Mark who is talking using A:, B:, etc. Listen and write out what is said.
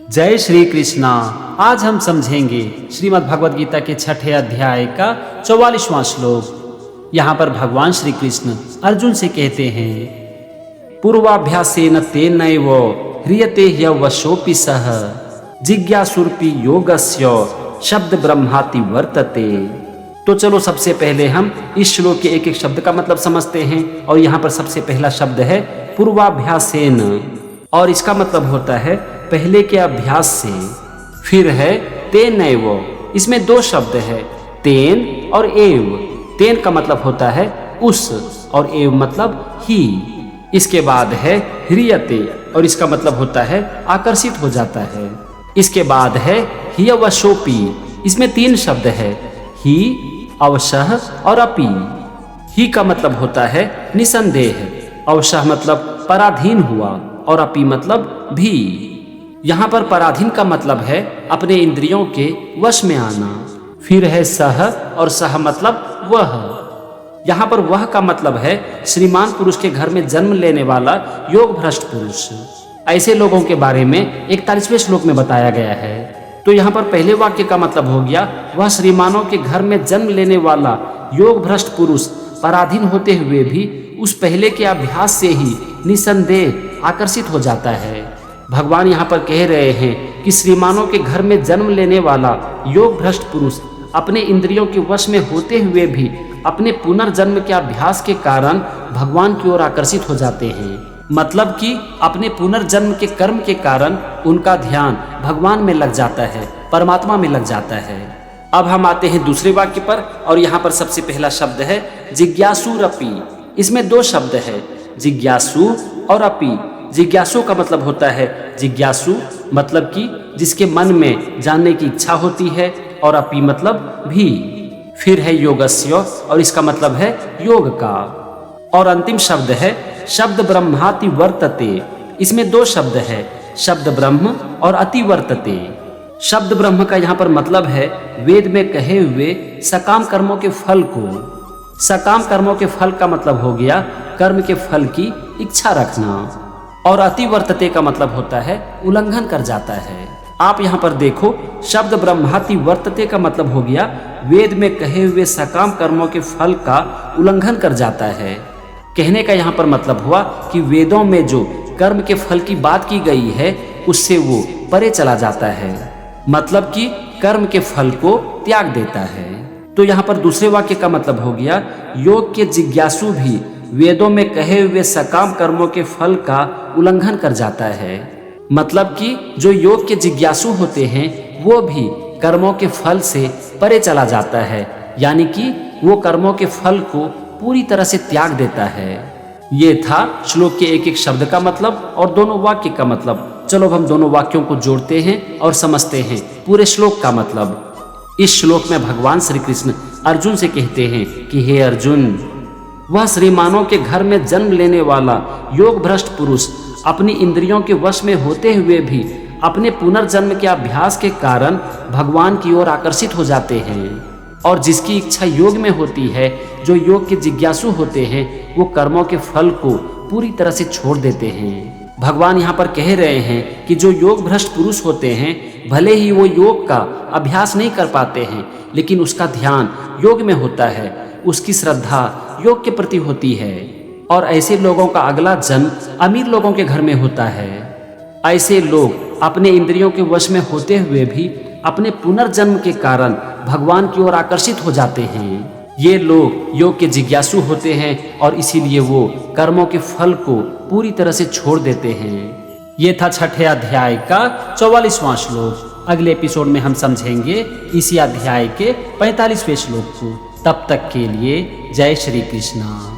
A: जय श्री कृष्णा। आज हम समझेंगे श्रीमद् भगवद गीता के 6ठे अध्याय का 44वां श्लोक। यहाँ पर भगवान श्री कृष्ण अर्जुन से कहते हैं, पूर्वाभ्यासेन तेनैव ह्रियते ह्यवशोऽपि सः जिज्ञासुरपि योगस्य शब्द ब्रह्माति वर्तते। तो चलो सबसे पहले हम इस श्लोक के एक एक शब्द का मतलब समझते हैं। और यहाँ पर सबसे पहला शब्द है पूर्वाभ्यासेन, और इसका मतलब होता है पहले के अभ्यास से। फिर है तेनैव, इसमें दो शब्द है, तेन और एव। तेन का मतलब होता है उस, और एव मतलब ही। इसके बाद है ह्रियते, और इसका मतलब होता है आकर्षित हो जाता है। इसके बाद है ह्यवशोऽपि, इसमें तीन शब्द है, ही, अवशः और अपि। ही का मतलब होता है निसंदेह, अवशः मतलब पराधीन हुआ, और अपि मतलब भी। यहाँ पर पराधीन का मतलब है अपने इंद्रियों के वश में आना। फिर है सह, और सह मतलब वह। यहाँ पर वह का मतलब है श्रीमान पुरुष के घर में जन्म लेने वाला योग भ्रष्ट पुरुष। ऐसे लोगों के बारे में 41वें श्लोक में बताया गया है। तो यहाँ पर पहले वाक्य का मतलब हो गया, वह श्रीमानों के घर में जन्म लेने वाला योग भ्रष्ट पुरुष पराधीन होते हुए भी उस पहले के अभ्यास से ही निसंदेह आकर्षित हो जाता है। भगवान यहाँ पर कह रहे हैं कि श्रीमानों के घर में जन्म लेने वाला योग भ्रष्ट पुरुष अपने इंद्रियों के वश में होते हुए भी अपने पुनर्जन्म के अभ्यास के कारण भगवान की ओर आकर्षित हो जाते हैं। मतलब कि अपने पुनर्जन्म के कर्म के कारण उनका ध्यान भगवान में लग जाता है, परमात्मा में लग जाता है। अब हम आते हैं दूसरे वाक्य पर, और यहाँ पर सबसे पहला शब्द है जिज्ञासुरपि। इसमें दो शब्द है, जिज्ञासु और अपि। जिज्ञासु का मतलब होता है जिज्ञासु मतलब कि जिसके मन में जानने की इच्छा होती है, और अपि मतलब भी। फिर है योगस्य, और इसका मतलब है योग का। और अंतिम शब्द है शब्द ब्रह्माति वर्तते। इसमें दो शब्द है, शब्द ब्रह्म और अति वर्तते। शब्द ब्रह्म का यहाँ पर मतलब है वेद में कहे हुए सकाम कर्मों के फल को। सकाम कर्मों के फल का मतलब हो गया कर्म के फल की इच्छा रखना। और अति वर्तते का मतलब होता है उल्लंघन कर जाता है। आप यहाँ पर देखो, शब्द ब्रह्माति वर्तते का मतलब हो गया वेद में कहे हुए सकाम कर्मों के फल का उल्लंघन कर जाता है। कहने का यहाँ पर मतलब हुआ कि वेदों में जो कर्म के फल की बात की गई है उससे वो परे चला जाता है, मतलब कि कर्म के फल को त्याग देता है। तो यहाँ पर दूसरे वाक्य का मतलब हो गया योग के जिज्ञासु भी वेदों में कहे हुए सकाम कर्मों के फल का उल्लंघन कर जाता है। मतलब कि जो योग के जिज्ञासु होते हैं वो भी कर्मों के फल से परे चला जाता है, यानी कि वो कर्मों के फल को पूरी तरह से त्याग देता है। ये था श्लोक के एक एक शब्द का मतलब और दोनों वाक्य का मतलब। चलो हम दोनों वाक्यों को जोड़ते हैं और समझते हैं पूरे श्लोक का मतलब। इस श्लोक में भगवान श्री कृष्ण अर्जुन से कहते हैं कि हे अर्जुन, वह श्रीमानों के घर में जन्म लेने वाला योग भ्रष्ट पुरुष अपनी इंद्रियों के वश में होते हुए भी अपने पुनर्जन्म के अभ्यास के कारण भगवान की ओर आकर्षित हो जाते हैं। और जिसकी इच्छा योग में होती है, जो योग के जिज्ञासु होते हैं, वो कर्मों के फल को पूरी तरह से छोड़ देते हैं। भगवान यहाँ पर कह रहे हैं कि जो योग भ्रष्ट पुरुष होते हैं, भले ही वो योग का अभ्यास नहीं कर पाते हैं, लेकिन उसका ध्यान योग में होता है, उसकी श्रद्धा योग के प्रति होती है। और ऐसे लोगों का अगला जन्म अमीर लोगों के घर में होता है। ऐसे लोग अपने इंद्रियों के वश में होते हुए भी अपने पुनर्जन्म के कारण भगवान की ओर आकर्षित हो जाते हैं। ये लोग योग के जिज्ञासु होते हैं और इसीलिए वो कर्मों के फल को पूरी तरह से छोड़ देते हैं। ये था 6ठे अध्याय का 44वां श्लोक। अगले एपिसोड में हम समझेंगे इसी अध्याय के 45वें श्लोक को। तब तक के लिए जय श्री कृष्णा।